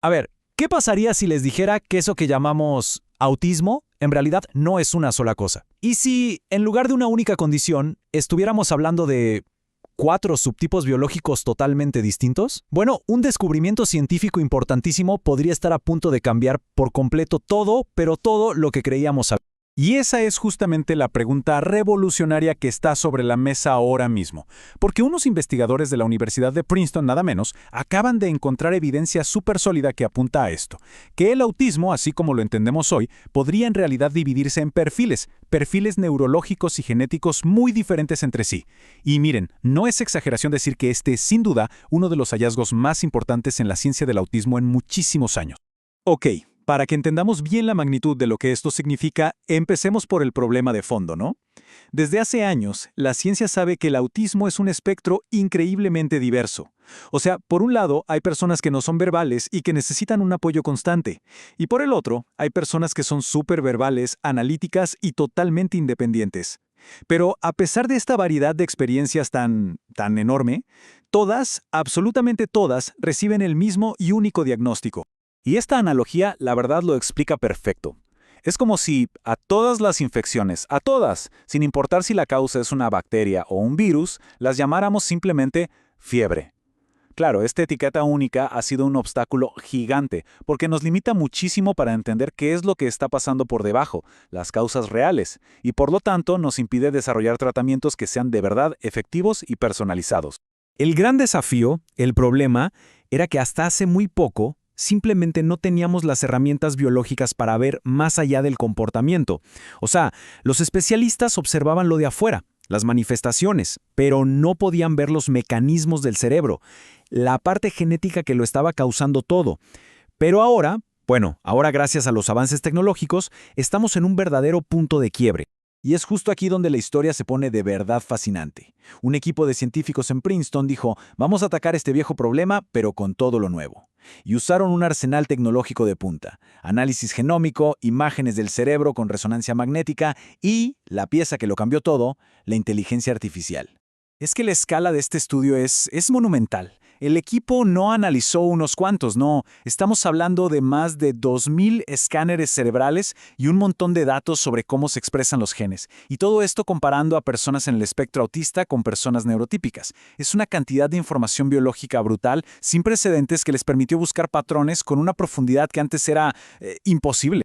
A ver, ¿qué pasaría si les dijera que eso que llamamos autismo en realidad no es una sola cosa? ¿Y si, en lugar de una única condición, estuviéramos hablando de 4 subtipos biológicos totalmente distintos? Bueno, un descubrimiento científico importantísimo podría estar a punto de cambiar por completo todo, pero todo lo que creíamos saber. Y esa es justamente la pregunta revolucionaria que está sobre la mesa ahora mismo, porque unos investigadores de la Universidad de Princeton, nada menos, acaban de encontrar evidencia súper sólida que apunta a esto, que el autismo, así como lo entendemos hoy, podría en realidad dividirse en perfiles neurológicos y genéticos muy diferentes entre sí. Y miren, no es exageración decir que este es sin duda uno de los hallazgos más importantes en la ciencia del autismo en muchísimos años. Ok. Para que entendamos bien la magnitud de lo que esto significa, empecemos por el problema de fondo, ¿no? Desde hace años, la ciencia sabe que el autismo es un espectro increíblemente diverso. O sea, por un lado, hay personas que no son verbales y que necesitan un apoyo constante. Y por el otro, hay personas que son superverbales, analíticas y totalmente independientes. Pero a pesar de esta variedad de experiencias tan enorme, todas, absolutamente todas, reciben el mismo y único diagnóstico. Y esta analogía, la verdad, lo explica perfecto. Es como si a todas las infecciones, a todas, sin importar si la causa es una bacteria o un virus, las llamáramos simplemente fiebre. Claro, esta etiqueta única ha sido un obstáculo gigante, porque nos limita muchísimo para entender qué es lo que está pasando por debajo, las causas reales, y por lo tanto nos impide desarrollar tratamientos que sean de verdad efectivos y personalizados. El gran desafío, el problema, era que hasta hace muy poco, simplemente no teníamos las herramientas biológicas para ver más allá del comportamiento. O sea, los especialistas observaban lo de afuera, las manifestaciones, pero no podían ver los mecanismos del cerebro, la parte genética que lo estaba causando todo. Pero ahora, ahora gracias a los avances tecnológicos, estamos en un verdadero punto de quiebre. Y es justo aquí donde la historia se pone de verdad fascinante. Un equipo de científicos en Princeton dijo, vamos a atacar este viejo problema, pero con todo lo nuevo. Y usaron un arsenal tecnológico de punta, análisis genómico, imágenes del cerebro con resonancia magnética y, la pieza que lo cambió todo, la inteligencia artificial. Es que la escala de este estudio es monumental. El equipo no analizó unos cuantos, no. Estamos hablando de más de 2000 escáneres cerebrales y un montón de datos sobre cómo se expresan los genes. Y todo esto comparando a personas en el espectro autista con personas neurotípicas. Es una cantidad de información biológica brutal, sin precedentes, que les permitió buscar patrones con una profundidad que antes era imposible.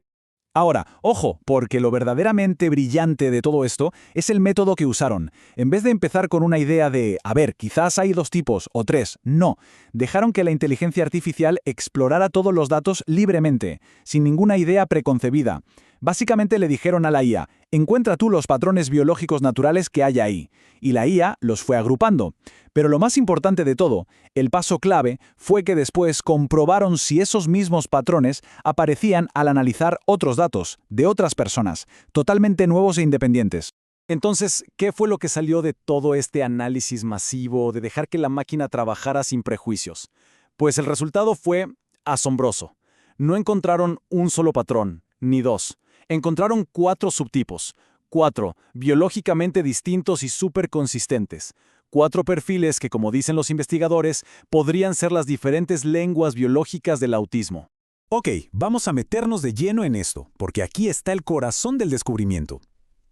Ahora, ojo, porque lo verdaderamente brillante de todo esto es el método que usaron. En vez de empezar con una idea de, a ver, quizás hay 2 tipos o 3, no. Dejaron que la inteligencia artificial explorara todos los datos libremente, sin ninguna idea preconcebida. Básicamente le dijeron a la IA, encuentra tú los patrones biológicos naturales que hay ahí. Y la IA los fue agrupando. Pero lo más importante de todo, el paso clave, fue que después comprobaron si esos mismos patrones aparecían al analizar otros datos, de otras personas, totalmente nuevos e independientes. Entonces, ¿qué fue lo que salió de todo este análisis masivo, de dejar que la máquina trabajara sin prejuicios? Pues el resultado fue asombroso. No encontraron un solo patrón, ni 2. Encontraron 4 subtipos, 4 biológicamente distintos y súper consistentes. 4 perfiles que, como dicen los investigadores, podrían ser las diferentes lenguas biológicas del autismo. Ok, vamos a meternos de lleno en esto, porque aquí está el corazón del descubrimiento.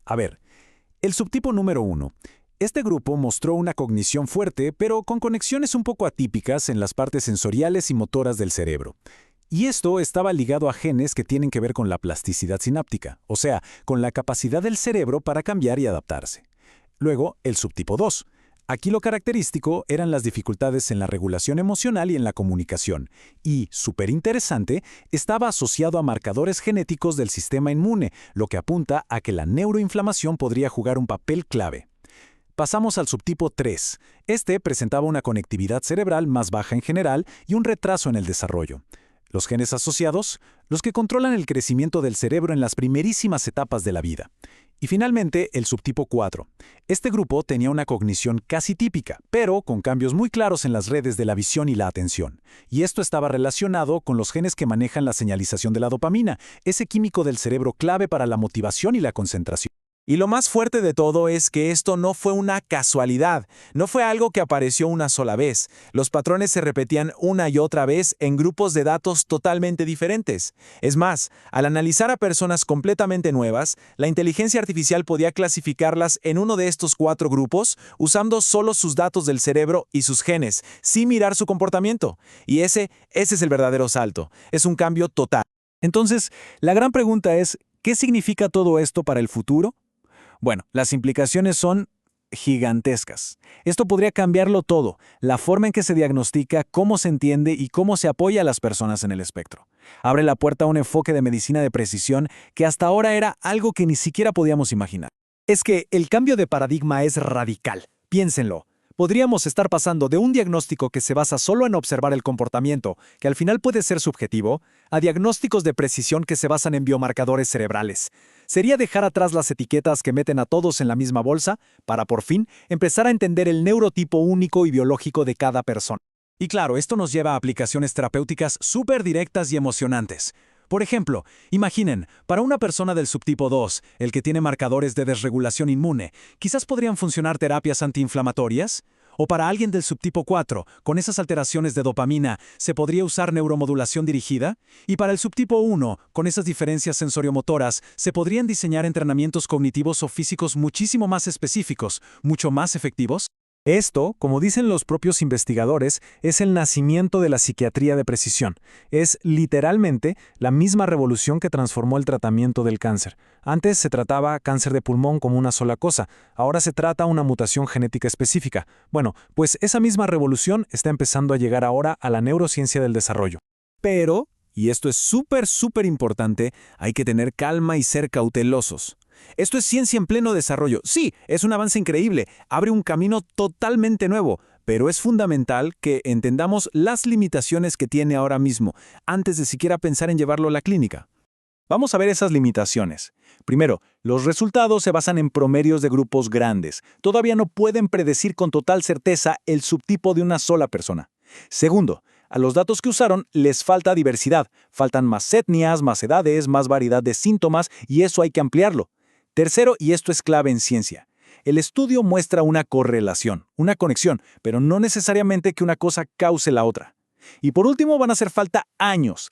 A ver, el subtipo número 1. Este grupo mostró una cognición fuerte, pero con conexiones un poco atípicas en las partes sensoriales y motoras del cerebro. Y esto estaba ligado a genes que tienen que ver con la plasticidad sináptica, o sea, con la capacidad del cerebro para cambiar y adaptarse. Luego, el subtipo 2. Aquí lo característico eran las dificultades en la regulación emocional y en la comunicación. Y, súper interesante, estaba asociado a marcadores genéticos del sistema inmune, lo que apunta a que la neuroinflamación podría jugar un papel clave. Pasamos al subtipo 3. Este presentaba una conectividad cerebral más baja en general y un retraso en el desarrollo. Los genes asociados, los que controlan el crecimiento del cerebro en las primerísimas etapas de la vida. Y finalmente, el subtipo 4. Este grupo tenía una cognición casi típica, pero con cambios muy claros en las redes de la visión y la atención. Y esto estaba relacionado con los genes que manejan la señalización de la dopamina, ese químico del cerebro clave para la motivación y la concentración. Y lo más fuerte de todo es que esto no fue una casualidad, no fue algo que apareció una sola vez. Los patrones se repetían una y otra vez en grupos de datos totalmente diferentes. Es más, al analizar a personas completamente nuevas, la inteligencia artificial podía clasificarlas en uno de estos 4 grupos usando solo sus datos del cerebro y sus genes, sin mirar su comportamiento. Y ese es el verdadero salto. Es un cambio total. Entonces, la gran pregunta es, ¿qué significa todo esto para el futuro? Bueno, las implicaciones son gigantescas. Esto podría cambiarlo todo, la forma en que se diagnostica, cómo se entiende y cómo se apoya a las personas en el espectro. Abre la puerta a un enfoque de medicina de precisión que hasta ahora era algo que ni siquiera podíamos imaginar. Es que el cambio de paradigma es radical. Piénsenlo. Podríamos estar pasando de un diagnóstico que se basa solo en observar el comportamiento, que al final puede ser subjetivo, a diagnósticos de precisión que se basan en biomarcadores cerebrales. Sería dejar atrás las etiquetas que meten a todos en la misma bolsa para, por fin, empezar a entender el neurotipo único y biológico de cada persona. Y claro, esto nos lleva a aplicaciones terapéuticas súper directas y emocionantes. Por ejemplo, imaginen, para una persona del subtipo 2, el que tiene marcadores de desregulación inmune, quizás podrían funcionar terapias antiinflamatorias. O para alguien del subtipo 4, con esas alteraciones de dopamina, ¿se podría usar neuromodulación dirigida? Y para el subtipo 1, con esas diferencias sensoriomotoras, ¿se podrían diseñar entrenamientos cognitivos o físicos muchísimo más específicos, mucho más efectivos? Esto, como dicen los propios investigadores, es el nacimiento de la psiquiatría de precisión. Es literalmente la misma revolución que transformó el tratamiento del cáncer. Antes se trataba cáncer de pulmón como una sola cosa, ahora se trata una mutación genética específica. Bueno, pues esa misma revolución está empezando a llegar ahora a la neurociencia del desarrollo. Pero, y esto es súper importante, hay que tener calma y ser cautelosos. Esto es ciencia en pleno desarrollo. Sí, es un avance increíble, abre un camino totalmente nuevo, pero es fundamental que entendamos las limitaciones que tiene ahora mismo, antes de siquiera pensar en llevarlo a la clínica. Vamos a ver esas limitaciones. Primero, los resultados se basan en promedios de grupos grandes. Todavía no pueden predecir con total certeza el subtipo de una sola persona. Segundo, a los datos que usaron les falta diversidad. Faltan más etnias, más edades, más variedad de síntomas, y eso hay que ampliarlo. Tercero, y esto es clave en ciencia, el estudio muestra una correlación, una conexión, pero no necesariamente que una cosa cause la otra. Y por último, van a hacer falta años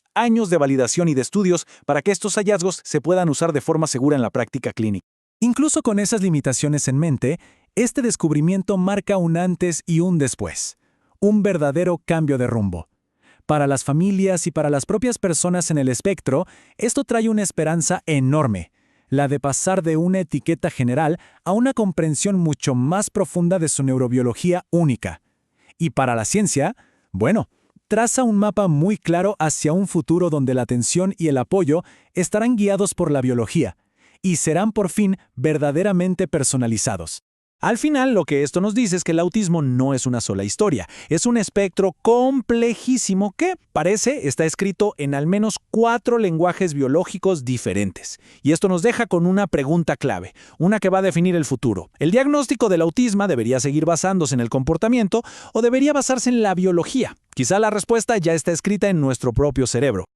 de validación y de estudios para que estos hallazgos se puedan usar de forma segura en la práctica clínica. Incluso con esas limitaciones en mente, este descubrimiento marca un antes y un después. Un verdadero cambio de rumbo. Para las familias y para las propias personas en el espectro, esto trae una esperanza enorme. La de pasar de una etiqueta general a una comprensión mucho más profunda de su neurobiología única. Y para la ciencia, bueno, traza un mapa muy claro hacia un futuro donde la atención y el apoyo estarán guiados por la biología y serán por fin verdaderamente personalizados. Al final, lo que esto nos dice es que el autismo no es una sola historia, es un espectro complejísimo que, parece, está escrito en al menos 4 lenguajes biológicos diferentes. Y esto nos deja con una pregunta clave, una que va a definir el futuro. ¿El diagnóstico del autismo debería seguir basándose en el comportamiento o debería basarse en la biología? Quizá la respuesta ya está escrita en nuestro propio cerebro.